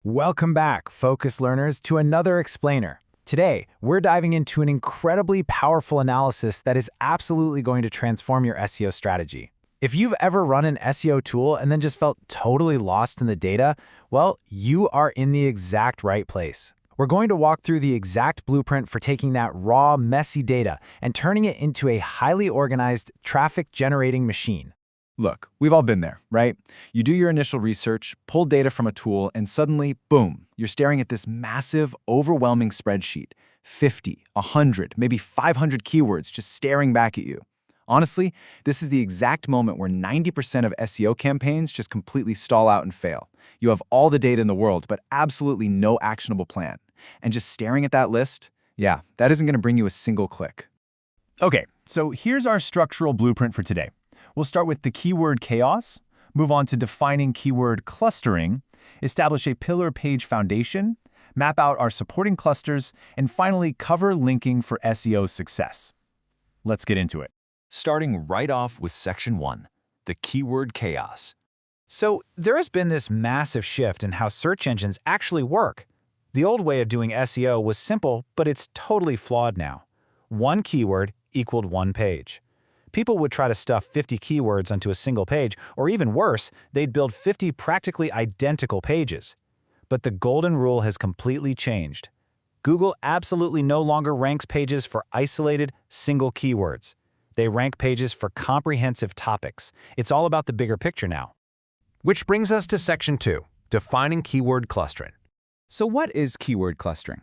Welcome back, focus learners, to another explainer. Today, we're diving into an incredibly powerful analysis that is absolutely going to transform your SEO strategy. If you've ever run an SEO tool and then just felt totally lost in the data, well, you are in the exact right place. We're going to walk through the exact blueprint for taking that raw, messy data and turning it into a highly organized, traffic-generating machine. Look, we've all been there, right? You do your initial research, pull data from a tool, and suddenly, boom, you're staring at this massive, overwhelming spreadsheet. 50, 100, maybe 500 keywords just staring back at you. Honestly, this is the exact moment where 90% of SEO campaigns just completely stall out and fail. You have all the data in the world, but absolutely no actionable plan. And just staring at that list, yeah, that isn't going to bring you a single click. Okay, so here's our structural blueprint for today. We'll start with the keyword chaos, move on to defining keyword clustering, establish a pillar page foundation, map out our supporting clusters, and finally cover linking for SEO success. Let's get into it. Starting right off with Section 1, the keyword chaos. So there has been this massive shift in how search engines actually work. The old way of doing SEO was simple, but it's totally flawed now. One keyword equaled one page. People would try to stuff 50 keywords onto a single page, or even worse, they'd build 50 practically identical pages. But the golden rule has completely changed. Google absolutely no longer ranks pages for isolated, single keywords. They rank pages for comprehensive topics. It's all about the bigger picture now. Which brings us to Section 2, defining keyword clustering. So what is keyword clustering?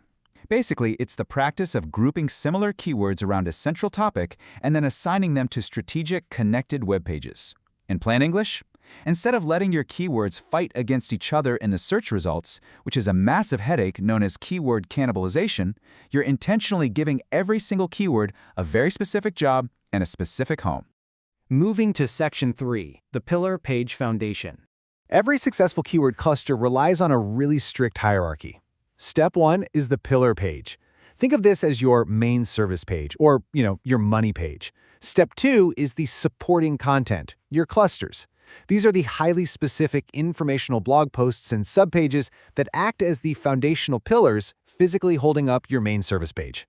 Basically, it's the practice of grouping similar keywords around a central topic and then assigning them to strategic, connected web pages. In plain English, instead of letting your keywords fight against each other in the search results, which is a massive headache known as keyword cannibalization, you're intentionally giving every single keyword a very specific job and a specific home. Moving to Section 3, the pillar page foundation. Every successful keyword cluster relies on a really strict hierarchy. Step 1 is the pillar page. Think of this as your main service page, or, your money page. Step 2 is the supporting content, your clusters. These are the highly specific informational blog posts and subpages that act as the foundational pillars, physically holding up your main service page.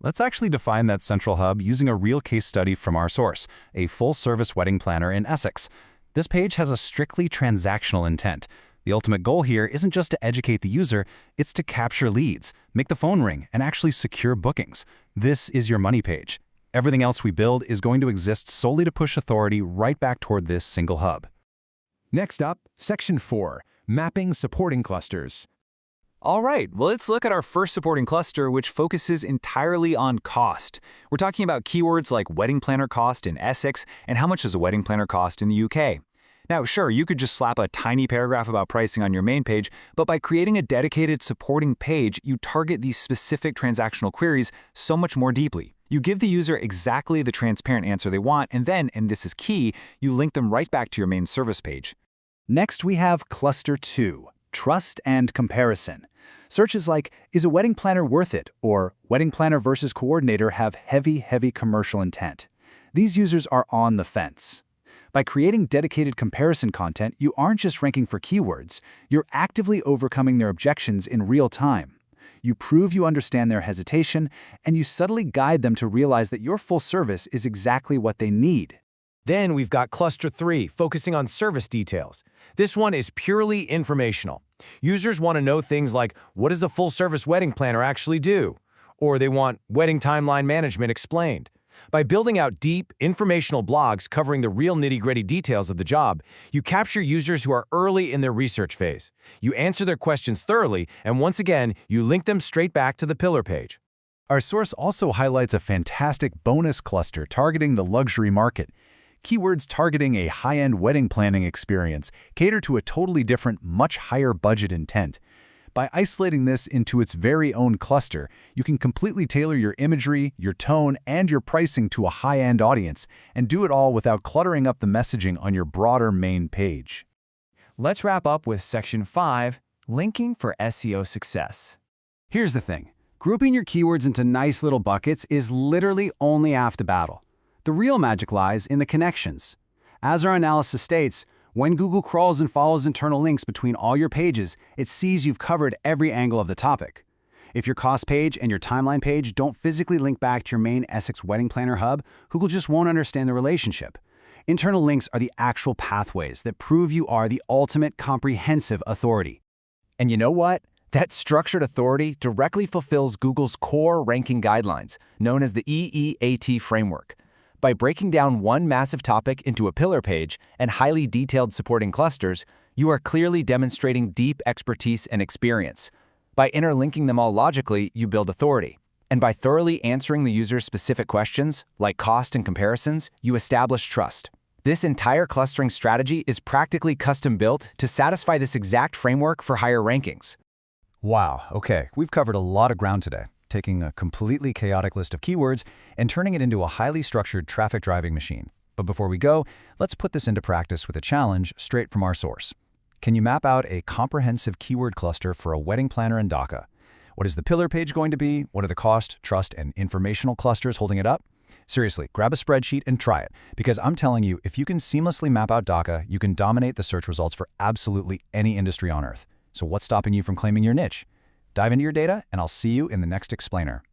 Let's actually define that central hub using a real case study from our source, a full-service wedding planner in Essex. This page has a strictly transactional intent. The ultimate goal here isn't just to educate the user, it's to capture leads, make the phone ring, and actually secure bookings. This is your money page. Everything else we build is going to exist solely to push authority right back toward this single hub. Next up, Section 4, mapping supporting clusters. All right, well, let's look at our first supporting cluster, which focuses entirely on cost. We're talking about keywords like wedding planner cost in Essex and how much does a wedding planner cost in the UK. Now, sure, you could just slap a tiny paragraph about pricing on your main page, but by creating a dedicated supporting page, you target these specific transactional queries so much more deeply. You give the user exactly the transparent answer they want, and then, and this is key, you link them right back to your main service page. Next, we have Cluster 2, Trust and Comparison. Searches like, is a wedding planner worth it? Or wedding planner versus coordinator have heavy commercial intent. These users are on the fence. By creating dedicated comparison content, you aren't just ranking for keywords, you're actively overcoming their objections in real time. You prove you understand their hesitation, and you subtly guide them to realize that your full service is exactly what they need. Then we've got Cluster 3, focusing on service details. This one is purely informational. Users want to know things like, what does a full-service wedding planner actually do? Or they want wedding timeline management explained. By building out deep, informational blogs covering the real nitty-gritty details of the job, you capture users who are early in their research phase. You answer their questions thoroughly, and once again, you link them straight back to the pillar page. Our source also highlights a fantastic bonus cluster targeting the luxury market. Keywords targeting a high-end wedding planning experience cater to a totally different, much higher budget intent. By isolating this into its very own cluster, you can completely tailor your imagery, your tone, and your pricing to a high-end audience, and do it all without cluttering up the messaging on your broader main page. Let's wrap up with Section 5, linking for SEO success. Here's the thing. Grouping your keywords into nice little buckets is literally only half the battle. The real magic lies in the connections. As our analysis states, When Google crawls and follows internal links between all your pages, it sees you've covered every angle of the topic. If your cost page and your timeline page don't physically link back to your main Essex Wedding Planner hub, Google just won't understand the relationship. Internal links are the actual pathways that prove you are the ultimate comprehensive authority. And you know what? That structured authority directly fulfills Google's core ranking guidelines, known as the EEAT framework. By breaking down one massive topic into a pillar page and highly detailed supporting clusters, you are clearly demonstrating deep expertise and experience. By interlinking them all logically, you build authority. And by thoroughly answering the user's specific questions, like cost and comparisons, you establish trust. This entire clustering strategy is practically custom-built to satisfy this exact framework for higher rankings. Wow, okay, we've covered a lot of ground today, taking a completely chaotic list of keywords and turning it into a highly structured traffic driving machine. But before we go, let's put this into practice with a challenge straight from our source. Can you map out a comprehensive keyword cluster for a wedding planner in DACA? What is the pillar page going to be? What are the cost, trust, and informational clusters holding it up? Seriously, grab a spreadsheet and try it, because I'm telling you, if you can seamlessly map out DACA, you can dominate the search results for absolutely any industry on Earth. So what's stopping you from claiming your niche? Dive into your data, and I'll see you in the next explainer.